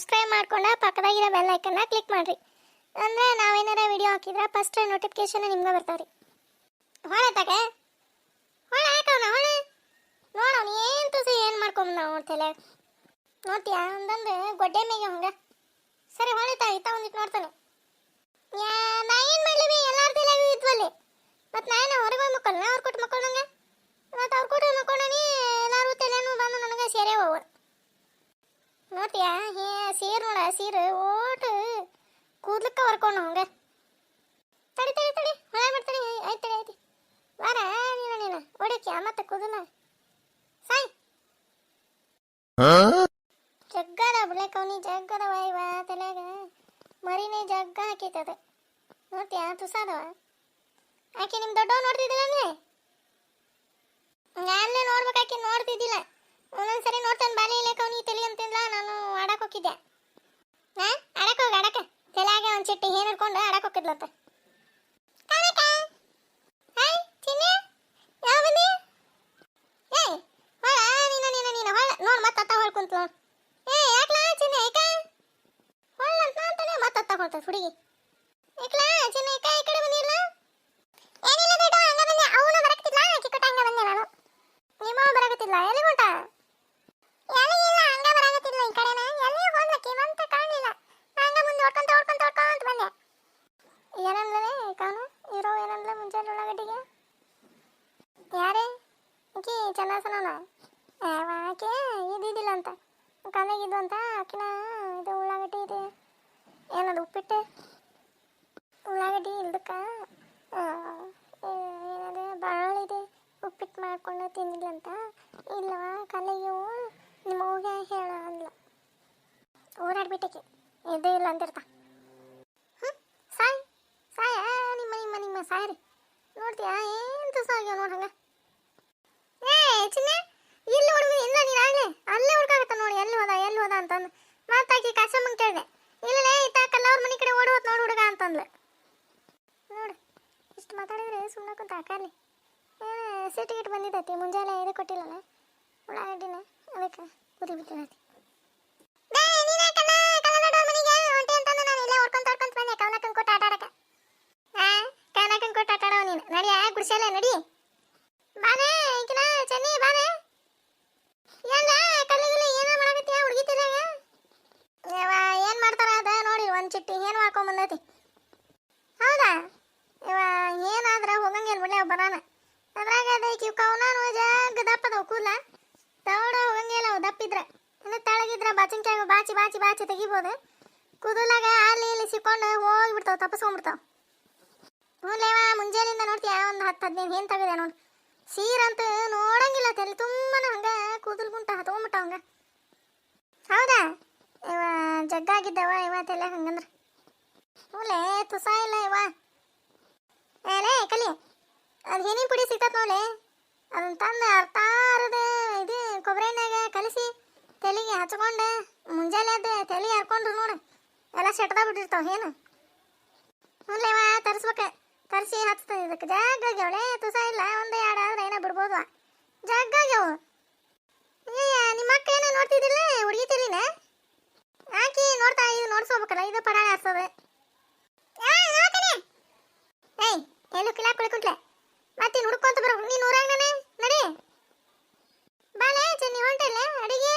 Subscribe ಮಾಡ್ಕೊಂಡು ಪಕ್ಕದಾಗಿರೋ bell ಐಕನ್ನ click ಮಾಡಿರಿ. ಅಂದರೆ ನಾವೇನಾರ ವಿಡಿಯೋ ಹಾಕಿದ್ರೆ ಫಸ್ಟ್ ನೋಟಿಫಿಕೇಶನ್ ನಿಮ್ಗೆ ಬರ್ತಾವ್ರಿ. ಹೊಳೆ ತಗೆ ಹೊಳೆ ಹಾಕವನ ಹೊಳೆ ನೋಡೋಣ ಏನು ತುಸಿ ಏನು ಮಾಡ್ಕೊಂಬ ನಾವು ತಲೆ ನೋಡ್ತೀಯಾ ಒಂದೊಂದು ಗೊಡ್ಡೆ ಮೇಗೆ ಹಂಗೆ. ಸರಿ ಹೊಳೆ ತಾಯಿತ ಒಂದಿಟ್ಟು ನೋಡ್ತಾನೆ. ನಾ ಏನು ಮಾಡಲಿ ಎಲ್ಲಾರ ತಲೆಗೂ ಇದ್ವಲ್ಲಿ. ಮತ್ತು ನಾನು ಹೊರಗೆ ಹೋಗಿ ಮಕ್ಕಳು ಅವ್ರು ಕೊಟ್ಟು ಮಕ್ಕಳಂಗೆ ಮತ್ತು ಅವ್ರು ಕೊಟ್ಟು ಮಕ್ಕಳನಿ ಎಲ್ಲರೂ ತಲೆನೂ ಬಂದು ನನಗೆ ಸೇರೇ ಹೋಗೋರು. ನೋಡ್ತೀಯಾ ಸೀರೆ ನೋಡ ಸೀರೆ ಓಟು ಕೂದ್ಲಕ್ಕ ಹೊರ್ಕೊಂಡು ಹಂಗೆ. ತಡಿ ತಡಿ ತಡಿ ಹೊಳೆ ಮಾಡ್ತಾನೆ. ಆಯ್ತು ತಡಿ ಆಯ್ತು ಬಾರ ನೀನು ಹೊಡಿಕ್ಯಾ ಮತ್ತೆ ಕೂದಲ ಸಾಯ್ ಜಗ್ಗದ ಬಿಡ್ಲೇಕವನಿ ಜಗ್ಗದ ವಾಯ್ವ ತಲೆಯಾಗ ಮರಿನೇ ಜಗ್ಗ ಹಾಕೈತದ. ನೋಡ್ತೀಯಾ ತುಸಾದವ ಆಕೆ ನಿಮ್ಮ ದೊಡ್ಡವ ನೋಡ್ತಿದ್ದಿಲ್ಲ ಅಂದ್ರೆ ನಾನೇ ನೋಡ್ಬೇಕಾಕಿ ನೋಡ್ತಿದ್ದಿಲ್ಲ. ಒಂದೊಂದ್ಸರಿ ನೋಡ್ತಾನೆ ಬಾಲಿ ಇಲ್ಲಕವನಿ ತಲೆ ಅಂತಿಲ್ಲ. ನಾನು ಆಡಕ್ಕೆ ಹೋಗಿದ್ದೆ. ಆಡಕ್ಕೆ ಹೋಗಿ ಆಡಕ್ಕೆ ತಲೆಯಾಗ ಒಂದು ಚಿಟ್ಟಿ ಏನು ಹಿಡ್ಕೊಂಡು ಆಡಕ್ಕೆ ಹೋಗಿದ್ಲತ್ತ. ಹಾಯ್ ಚಿನ್ನಿ ಯಾವ ಬಂದಿ? ಏಯ್ ಹೊಳ ನೀನು ಹೊಳ ನೋಡು ಮತ್ತೆ ಅತ್ತ ಹೊಳ್ ಕುಂತು ನೋಡು. ಯಾಕ್ಲಾ ಚಿನ್ನಿ ಏಕ ಹೊಳ್ಳ ಅಂತ ಅಂತಾನೆ ಮತ್ತೆ ಅತ್ತ ಹೊಳ್ತದ ಹುಡುಗಿ. ಏಕ್ಲಾ ಚಿನ್ನಿ ಏಕ ಈ ಕಡೆ ಬಂದಿಲ್ಲ? ಏನಿಲ್ಲ ಬೇಡ ಹಂಗ ಬಂದೆ. ಅವನು ಬರಕತ್ತಿಲ್ಲ ಕಿಕ್ಕಟ ಹಂಗ ಬಂದೆ ನಾನು. ನಿಮ್ಮ ಬರಕತ್ತಿಲ್ಲ ಎಲ್ಲಿ ಹೊಂಟ? ಎಲ್ಲಿ ಇಲ್ಲ ಹಂಗ ಬರಕತ್ತಿಲ್ಲ ಈ ಕಡೆನ. ಎಲ್ಲಿ ಹೋಗ್ಲಕ್ಕಿ ಅಂತ ಕಾಣಲಿಲ್ಲ. ಹಂಗ ಮುಂದೆ ಹೊಡ್ಕೊಂತ ಬಂದೆ. ಏನಂದ್ರೆ ಕಾನು ಇರೋ ಏನಂದ್ರೆ ಮುಂಜಾನೆ ಉಳ್ಳಾಗಡ್ಡಿಗೆ ಯಾರೇ ಆಕಿ ಚಂದಾಸನವನ ಆಕೆ ಇದ್ದಿದ್ದಿಲ್ಲ ಅಂತ ಕಾಲಾಗಿದ್ದು ಅಂತ ಆಕಿನ ಇದು ಉಳ್ಳಾಗಡ್ಡಿ ಇದೆ ಏನದು ಉಪ್ಪಿಟ್ಟು ಉಳ್ಳಾಗಡ್ಡಿ ಇಲ್ದಕ್ಕ ಏನದು ಬಾಳಿದೆ ಉಪ್ಪಿಟ್ಟು ಮಾಡ್ಕೊಂಡು ತಿಂದಿಲ್ಲಂತ. ಇಲ್ಲವ ಕಾಲಿಗೆ ನಿಮ್ಮ ಹೋಗಿ ಹೇಳ ಅಂದ್ಲ. ಓಡಾಡ್ಬಿಟ್ಟಕ್ಕೆ ಇದೇ ಇಲ್ಲ ಅಂತಿರ್ತ. ಸಾಯ್ ಸಾಯ ನಿಮ್ಮ ಸಾಯ್ರಿ. ನೋಡ್ತೀಯಾ ಏನು ತುಸ ಆಗ್ಯಾವ ನೋಡಿ ಹಂಗೆ. ಚಿನ್ನ ಇಲ್ಲಿ ಹುಡುಗ ಇಲ್ಲ ನೀನು ಆಗಲೇ ಅಲ್ಲೇ ಹುಡ್ಕಾಗತ್ತ ನೋಡಿ ಎಲ್ಲಿ ಹೋದ ಅಂತಂದು ಮಾತಾಕಿ ಕಾಸಮ್ಮಂಗೆ ಕೇಳಿದೆ. ಇಲ್ಲಲೇ ಇತ್ತ ಕಲ್ಲವ್ರ ಮನೆ ಕಡೆ ಓಡಿ ಹೋತ್ ನೋಡಿ ಹುಡುಗ ಅಂತಂದ್ಲು. ನೋಡು ಇಷ್ಟು ಮಾತಾಡಿದ್ರೆ ಸುಮ್ಮನೆ ಕುಂತ ಹಾಕಲಿ. ಏನು ಸಿಟಿಗಿಟ್ಟು ಬಂದಿದ್ದೈತಿ ಮುಂಜಾನೆ ಇದು ಕೊಟ್ಟಿಲ್ಲಲ್ಲ ಉಳ್ಳಾಗಡ್ಡಿನ ಅದಕ್ಕೆ ಕುದಿ ಬಿಟ್ಟಿರತಿ. ನಡಿ ಗುಡಿಸಲ್ಲ ನಡಿ ಬಾನೆ ಈಕಿನ ಚೆನ್ನಿ ಬಾನೆ. ಎಲ್ಲ ಕಲ್ಲಿಗಿಲ್ಲ ಏನೋ ಮಾಡಕತ್ತೀಯ ಹುಡುಗಿ ತಲೆಯಾಗ? ಏನು ಮಾಡ್ತಾರ ಅದ ನೋಡಿ ಒಂದು ಚಿಟ್ಟಿ ಏನು ಹಾಕೊಂಡ್ ಬಂದೈತಿ. ಹೌದಾ ಏನಾದ್ರೆ ಹೋಗಂಗಿಲ್ಲ ಬಿಡ್ಲಿ ಅವು ಬರೋಣ. ಅದ್ರಾಗ ಅದ ಕವನಾನು ಜಗ್ ದಪ್ಪದವು ಕೂದಲ ದೌಡ ಹೋಗಂಗಿಲ್ಲ ಅವು ದಪ್ಪಿದ್ರೆ. ಇನ್ನು ತೆಳಗಿದ್ರೆ ಬಾಚಿನ್ಕಾಯಿ ಬಾಚಿ ತೆಗಿಬೋದು. ಕೂದಲಾಗ ಅಲ್ಲಿ ಇಲ್ಲಿ ಸಿಕ್ಕೊಂಡು ಹೋಗಿಬಿಡ್ತಾವ ತಪ್ಪಿಸ್ಕೊಂಡ್ಬಿಡ್ತಾವ. ಹ್ಞೂಲೇವ ಮುಂಜಾನೆಯಿಂದ ನೋಡ್ತೀಯ ಒಂದು 10-15 ಏನು ತೆಗೆದೆ ನೋಡಿ. ಸೀರಂತೂ ನೋಡಂಗಿಲ್ಲ ತಲೆ ತುಂಬನ ಹಂಗೆ ಕೂದಲು ಗುಂಟ ಹತ್ಕೊಂಡ್ಬಿಟ್ಟ ಹಂಗೆ. ಹೌದಾ ಜಗ್ಗಾಗಿದ್ದವ ತಲೆ ಹಂಗಂದ್ರೆ. ಹ್ಞೂಲೇ ತುಸ ಇಲ್ಲ ಏಲೇ ಕಲಿ ಅದು ಏನೇನು ಪುಡಿ ಸಿಗ್ತತ್ ನೋಡ್ಲೆ ಅದನ್ನ ತಂದು ಅರ್ತಾರದ ಇದು ಕೊಬ್ಬರಿ ಎಣ್ಣೆಗೆ ಕಲಸಿ ತಲೆಗೆ ಹಚ್ಕೊಂಡು ಮುಂಜಾನೆ ಅದು ತಲೆ ಹರ್ಕೊಂಡ್ರು ನೋಡು ಎಲ್ಲ ಸೆಟ್ದಾಗ ಬಿಟ್ಟಿರ್ತಾವ ಏನು. ಹ್ಞೂಲೇವ ತರಿಸ್ಬೇಕು ತರಿಸಿ ಹಚ್ತದೆ ಇದಕ್ಕೆ ಜಗ್ಗಾಗ್ಯಾವಳೆ ತುಸ ಇಲ್ಲ ಒಂದು ಎರಡು ಆದ್ರೆ ಏನೋ ಬಿಡ್ಬೋದು ಜಗ್ಗಾಗ್ಯಾವು. ನಿಮ್ಮ ಅಕ್ಕ ಏನೋ ನೋಡ್ತಿದ್ದಿಲ್ಲ ಹುಡುಗಿ ತಲಿನ ಹಾಕಿ ನೋಡ್ತಾ ಇದು ನೋಡ್ಸ್ಕೋಬೇಕಲ್ಲ ಇದು ಪಡಾಳೆ ಹಚ್ತದೆ. ಏಯ್ ಎಲ್ಲೂ ಕಿಲಾ ಕುಳಿಕುಂಟ್ಲೆ ಮತ್ತೆ ಹುಡ್ಕೊಂತ ಬರೋ ನೀನು ಊರಾಗ ನಡಿ ಬಾಳೆ ಚೆನ್ನಿ ಹೊಂಟಲ್ಲ ಅಡಿಗೆ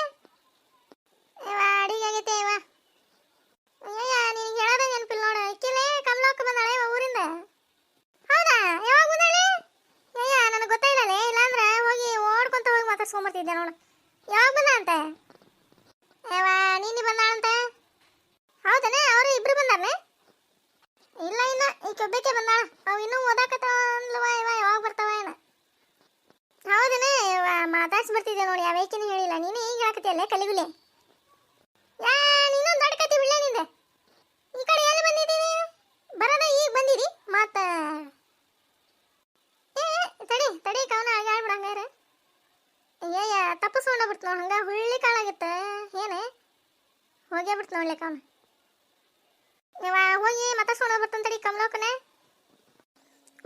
ಅಡಿಗೆ ಆಗೈತೆ ನಿನಗೆ ಹೇಳೋದ ನೆನಪಿಲ್ಲ ನೋಡು. ಇಕ್ಕಿಲೆ ಕಮಲಕ್ಕ ಬಂದಾಳೆ ಊರಿಂದ. ಹೌದಾ ಯಾವಾಗ ಬಂದಾಳೆ? ನನಗೆ ಗೊತ್ತಾಯಿಲ್ಲಲೇ ಇಲ್ಲಾಂದ್ರೆ ಹೋಗಿ ಓಡ್ಕೊಂತ ಹೋಗಿ ಮಾತಾಡ್ಸ್ಕೊಂಬರ್ತಿದ್ದೆ ನೋಡು. ಯಾವಾಗ ಬಂದ ಅಂತ? ನೀನು ಬಂದಾಳಂತ? ಹೌದನ ಅವರು ಇಬ್ರು ಬಂದಾರನೆ? ಇಲ್ಲ ಈಗ ಒಬ್ಬಕ್ಕೆ ಬಂದಾಳ. ಅವು ಇನ್ನೂ ಓದಾಕತ್ತವ ಯಾವಾಗ ಬರ್ತಾವ ಏನ? ಹೌದನ ಮಾತಾಡ್ಸಿ ಬರ್ತಿದ್ದೆ ನೋಡಿ ಯಾವೇಕಿನ ಹೇಳಿಲ್ಲ. ನೀನು ಈಗ ಹಾಕತಿಯಲ್ಲೇ ಕಲಿಗುಲೆ ನೀನು ದೊಡ್ಡ ಕತಿ ಬಿಡ್ಲೆ ನಿಂದೆ. ಈ ಕಡೆ ಎಲ್ಲಿ ಬಂದಿದ್ದೀನಿ ಬರೋದ ಈಗ ಬಂದಿರಿ ಮತ್ತ ತಡಿ ಕವನ ಆಗಾಡ್ಬಿಡ ಹಂಗಾರ. ತಪ್ಪಿಸ್ಕೊಂಡ ಬಿಡ್ತು ನೋಡಿ ಹಂಗ ಹುಳ್ಳಿ ಕಾಳಾಗಿತ್ತ ಏನೇ ಹೋಗೇ ಬಿಡ್ತು ನೋಡ್ಲೆ ಕವನ. ಹೋಗಿ ಮಾತಾಡ್ಸ್ಕೊಂಡ ಬರ್ತಂತ ತಡಿ ಕಮಲೋಕನ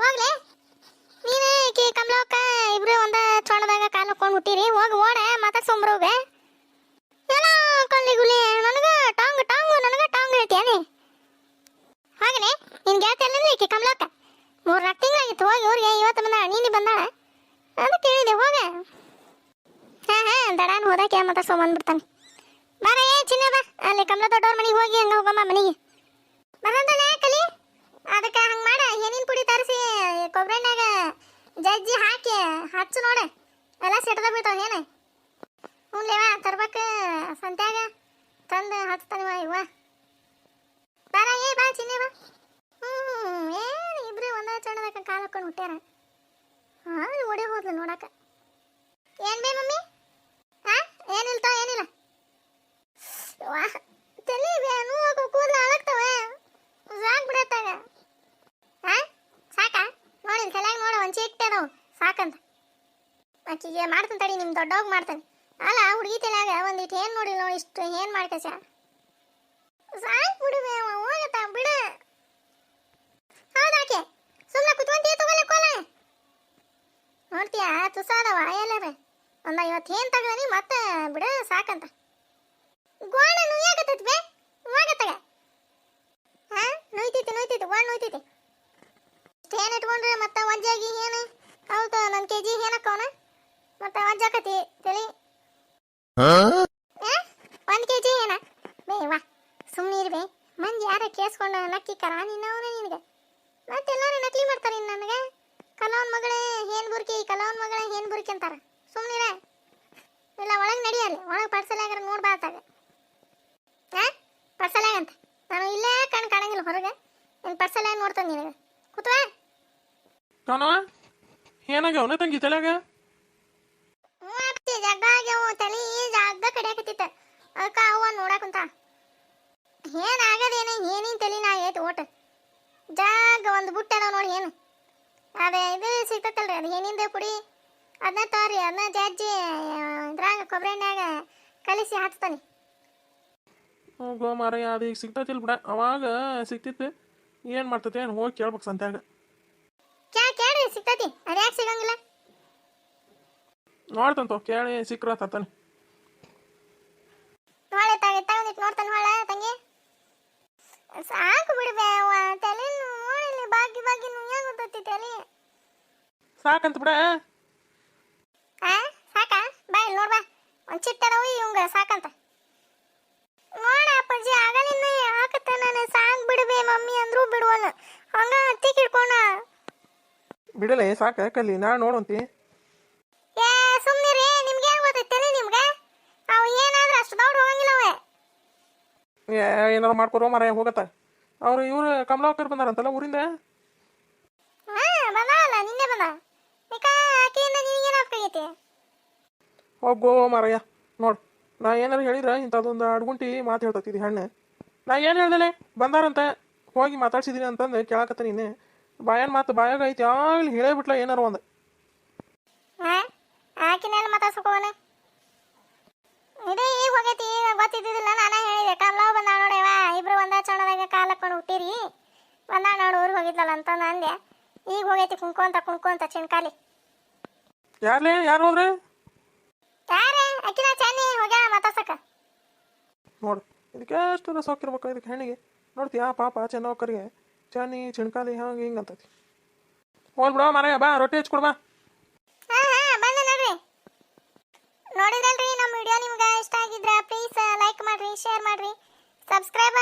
ಹೋಗ್ಲೆ. ನೀವೇ ಕಮಲೋಕ ಇಬ್ರು ಒಂದ ಚೋಣದಾಗ ಕಾಲು ಹಾಕೊಂಡು ಹುಟ್ಟಿರಿ ಹೋಗಿ ಓಡ ಮಾತಾಡ್ಸ್ಕೊಂಬರೋಗ. ಎಲ್ಲ ಕಲ್ಲಿಗುಲಿ ನನಗೆ ಟಾಂಗ್ ಮಾತಾಡ್ಸೊಂಬಂದ್ಬಿಡ್ತಾನೆ. ಬಾರ ಏ ಚಿನ್ನ ಬಾ, ಅಲ್ಲಿ ಕಮಲ ದೊಡ್ಡವ್ರ ಮನೆಗೆ ಹೋಗಿ ಹಂಗೆ ಹೋಗಮ್ಮ ಮನೆಗೆ ಬರಂತಾನೆ ಕಲಿ. ಅದಕ್ಕೆ ಹಂಗೆ ಮಾಡ, ಏನಿನ ಪುಡಿ ತರಿಸಿ ಕೊಬ್ಬರಿನಾಗ ಜಜ್ಜಿ ಹಾಕಿ ಹಚ್ಚು ನೋಡ, ಎಲ್ಲ ಸಿಟ್ಟದ ಬೀಳ್ತಾವ ಏನು. ಹ್ಞೂಲೇವಾ ತರ್ಬೇಕು ಸಂತ್ಯಾಗ ತಂದು ಹಚ್ತಾನಿವ ಇವ. ಬಾರ ಏ ಬಾ ಚಿನ್ನೆ ಬಾ. ಏನು ಇಬ್ರು ಒಂದೇ ಚಣ್ಣದಾಗ ಕಾಲು ಹಾಕೊಂಡು ಹುಟ್ಟ್ಯಾರ. ಹಾಂ ಓಡಿ ಹೋದ್ಲು ನೋಡಕ್ಕೆ. ಏನು ಬೇ ಮಮ್ಮಿ? ಹಾಂ ಏನಿಲ್ತ ಏನಿಲ್ಲ. ವಾ ತಲೆ ಬೇ ನೋವು ಕೂದಲು ಅಳಗ್ತವೆ, ಸಾಕ್ಬಿಡತ್ತಾಗ. ಹಾಂ ಸಾಕಾ ನೋಡಿ ತಲೆಯಾಗ ನೋಡ ಒಂದು ಚಿಟ್ಟೆ ನಾವು ಸಾಕಂತ. ಆಕಿಗೆ ಮಾಡ್ತಾನೆ ತಡಿ, ನಿಮ್ಮ ದೊಡ್ಡವಾಗ ಮಾಡ್ತಾನೆ. ಅಲ್ಲ ಹುಡುಗಿ ತಲೆಯಾಗ ಒಂದಿಟ್ಟು ಏನು ನೋಡಿಲ್ಲ ನೋಡಿ, ಇಷ್ಟು ಏನು ಮಾಡ್ಕಸ ಸಾಕು ಬಿಡುವೆ ಹೋಗತ್ತ ಬಿಡ. ಹೌದಾಕೆ ಸುಮ್ಮನೆ ಕುತ್ಕೊಂತೀಯ ತಗೊಳ್ಳಿ ಕೋಲ ನೋಡ್ತೀಯ ತುಸಾದವ ಎಲ್ಲಾರ ಒಂದ ಇವತ್ತು ಏನು ತಗನಿ ಮತ್ತೆ ಬಿಡ ಸಾಕಂತ. ಗೋಣ ನುಯ್ಯಾಗತ್ತೈತಿ ಬೇ ಹೋಗತ್ತಾಗ. ಹಾಂ ನೋಯ್ತೈತಿ ಗೋಣ ನೋಯ್ತೈತಿ. ಇಷ್ಟೇನು ಇಟ್ಕೊಂಡ್ರೆ ಮತ್ತೆ ವಜ್ಜಾಗಿ ಏನು ಹೌದು ನನ್ನ ಕೆ ಜಿ ಏನಕ್ಕವನ ಮತ್ತೆ ವಜ್ಜಾಕತಿ ತಲೆ. 1 kg ಏನ ಬೇ ವಾ ಸುಮ್ಮನೆ ಇರ್ಬೇ. ಮಂದಿ ಯಾರ ಕೇಳಿಸ್ಕೊಂಡು ನಕ್ಕಿ ಕರ ನಿನ್ನವನೇ ನಿನಗೆ. ಮತ್ತೆಲ್ಲರೂ ನಕಲಿ ಮಾಡ್ತಾರೆ ಇನ್ನು ನನಗೆ. ಕಲವನ್ ಮಗಳೇ ಏನ್ ಬುರ್ಕಿ, ಕಲವನ್ ಮಗಳೇ ಏನ್ ಬುರ್ಕಿ ಅಂತಾರ. ಸುಮ್ಮನಿರ ಇಲ್ಲ ಒಳಗೆ ನಡಿಯಲ್ಲಿ, ಒಳಗೆ ಪರ್ಸಲ್ಯಾಗಾರ ನೋಡ್ಬಾರ್ದಾಗ. ಹಾಂ ಪರ್ಸಲ್ಯಾಗಂತ ನಾನು ಇಲ್ಲೇ ಕಾಣಂಗಿಲ್ಲ ಹೊರಗೆ. ನೀನು ಪರ್ಸಲ್ಯಾಗ ನೋಡ್ತಾನೆ ನಿನಗೆ ಕೂತ್ವಾ. ಕಾಣವ ಏನಾಗ್ಯಾವನ ತಂಗಿ ತಲೆಯಾಗ? ಹ್ಞೂ ಅಪ್ಪಿ ಜಗ್ಗ ಆಗ್ಯಾವು, ತಲೆ ಜಗ್ಗ ಕಡಿಯಾಕತ್ತಿತ್ತ. ಅದಕ್ಕೆ ಅವ ನೋಡಾಕುಂತ. ಏನಾಗದೇನ ಏನೇನು ತಲೆನ ಆಗೈತೆ ಓಟ್ ಜಾಗ ಒಂದು ಬುಟ್ಟೆಲ್ಲ ನೋಡಿ. ಏನು ಅದೇ ಇದು ಸಿಗ್ತತ್ತಲ್ರಿ, ಅದು ಏನಿಂದ ಪುಡಿ ಅದನ್ನ ತೋರಿ, ಅದನ್ನ ಜಜ್ಜಿ ಇದ್ರಾಗ ಕೊಬ್ಬರಿ ಎಣ್ಣೆಯಾಗ ಕಲಿಸಿ ಹಚ್ತಾನೆ. ಹೋಗೋ ಮಾರಯ್ಯ, ಅದು ಈಗ ಸಿಗ್ತತಿಲ್ ಬಿಡ, ಅವಾಗ ಸಿಗ್ತಿತ್ತು. ಏನು ಮಾಡ್ತತಿ ಏನು ಹೋಗಿ ಕೇಳ್ಬೇಕು ಸಂತ್ಯಾಗ. ಕೇಳ್ರಿ ಸಿಗ್ತತಿ, ಅದು ಯಾಕೆ ಸಿಗಂಗಿಲ್ಲ? ನೋಡ್ತಂತ ಕೇಳಿ ಸಿಕ್ಕ್ರ ತತ್ತಾನೆ. ಹೊಳೆ ತಗೊಂಡಿಟ್ಟು ನೋಡ್ತಾನೆ ಹೊಳ ತಂಗಿ. ಸಾಕು ಬಿಡ್ಬೇ ತಲೆ ನೋಡಿಲ್ಲಿ ಬಾಗಿ ಬಾಗಿ ನುಯ್ಯಾಗ ಗೊತ್ತೈತಿ ತಲೆ. ಸಾಕಂತ ಬಿಡ. ಸಾಕಾ ಬಾ ಇಲ್ಲಿ ನೋಡ್ಬಾ, ಒಂದು ಚಿಟ್ಟದವು ಇವಂಗ ಸಾಕಂತ ನೋಡ. ಅಪ್ಪಾಜಿ ಆಗಲಿಂದ ಹಾಕತ್ತ ನಾನು ಸಾಕು ಬಿಡ್ಬೇ ಮಮ್ಮಿ ಅಂದ್ರೂ ಬಿಡುವಲ್ಲ, ಹಂಗ ಹತ್ತಿ ಕಿಡ್ಕೊಂಡ ಬಿಡಲೇ ಸಾಕ ಕಲ್ಲಿ ನಾ ನೋಡಂತಿ. ಏ ಸುಮ್ಮನಿರಿ, ನಿಮ್ಗೆ ಏನು ಗೊತ್ತೈತೆ ನಿಮ್ಗೆ? ಅವು ಏನಾದ್ರೂ ಅಷ್ಟು ದೌಡ್ ಹೋಗಂಗಿಲ್ಲ ಅವೆ. ಏನಾರು ಮಾಡ್ಕೊರೋ ಮಾರಾಯ ಹೋಗತ್ತ. ಅವ್ರು ಇವ್ರು ಕಮಲಾಕರ್ ಬಂದಾರಂತಲ್ಲ ಊರಿಂದ. ಬಂದಾಳಲ್ಲ ನಿನ್ನೆ ಬಂದ. ಆಕೆಯಿಂದ ನಿನಗೇನಾಗ್ತೈತಿ? ಹೋಗೋ ಮಾರಾಯ ನೋಡು, ನಾ ಏನಾರು ಹೇಳಿದ್ರೆ ಇಂಥದ್ದೊಂದು ಅಡ್ಗುಂಟಿ ಮಾತು ಹೇಳ್ತತಿದ್ದಿ ಹಣ್ಣು. ನಾ ಏನು ಹೇಳ್ದಲೆ ಬಂದಾರಂತ ಹೋಗಿ ಮಾತಾಡ್ಸಿದೀನಿ ಅಂತಂದು ಕೇಳಕತ್ತ ನೀನು. ಬಾಯನ್ ಮಾತು ಬಾಯಾಗ ಐತಿ ಆಗಲಿ ಹೇಳೇಬಿಟ್ಲ ಏನಾರು ಒಂದು. ಆಕಿನೆಲ್ಲ ಮಾತಾಡ್ಸಕೋವನ ಇದೇ ಈಗ ಹೋಗೈತಿ. ಈಗ ಗೊತ್ತಿದ್ದಿಲ್ಲ, ನಾನೇ ಹೇಳಿದೆ ಕಮಲಾವ್ ಬಂದಾಳ ನೋಡ್ಯವ, ಇಬ್ರು ಒಂದೇ ಚಣ್ಣದಾಗ ಕಾಲು ಹಾಕೊಂಡು ಹುಟ್ಟಿರಿ ಬಂದಾಳ ನೋಡು ಊರಿಗೆ ಹೋಗಿದ್ಲಲ್ಲ ಅಂತ ಅಂದೆ. ಈಗ ಹೋಗೈತಿ ಕುಣ್ಕೊಂತ ಚಿಣ್ಕಾಲಿ. ಯಾರ್ಲೇ ಯಾರು ಹೋದ್ರೆ? ಯಾರೇ ಅಕ್ಕಿನ ಚಾನಿ ಹೋಗ್ಯಾಳ ಮಾತಾಡ್ಸಕ. ನೋಡು ಇದಕ್ಕೆ ಎಷ್ಟು ರಸೋಕಿರ್ಬೇಕು ಇದಕ್ಕೆ ಹೆಣ್ಣಿಗೆ. ನೋಡ್ತೀಯಾ ಪಾಪ ಚೆನ್ನವಕ್ಕರಿಗೆ ಚಾನಿ ಚಿಣ್ಕಾಲಿ ಹಂಗೆ ಹಿಂಗೆ ಅಂತತಿ. ಹೋಲ್ ಬಿಡೋ ಮಾರಾಯ, ಬಾ ರೊಟ್ಟಿ ಹಚ್ಕೊಡ್ಬಾ. ಬಂದೆ ನೋಡ್ರಿ. ನೋಡಿದ್ರಲ್ರಿ ನಮ್ಮ ವಿಡಿಯೋ ನಿಮ್ಗೆ ಇಷ್ಟ ಆಗಿದ್ರೆ ಪ್ಲೀಸ್ ಲೈಕ್ ಮಾಡ್ರಿ, ಶೇರ್ ಮಾಡ್ರಿ, ಸಬ್ಸ್ಕ್ರೈಬ್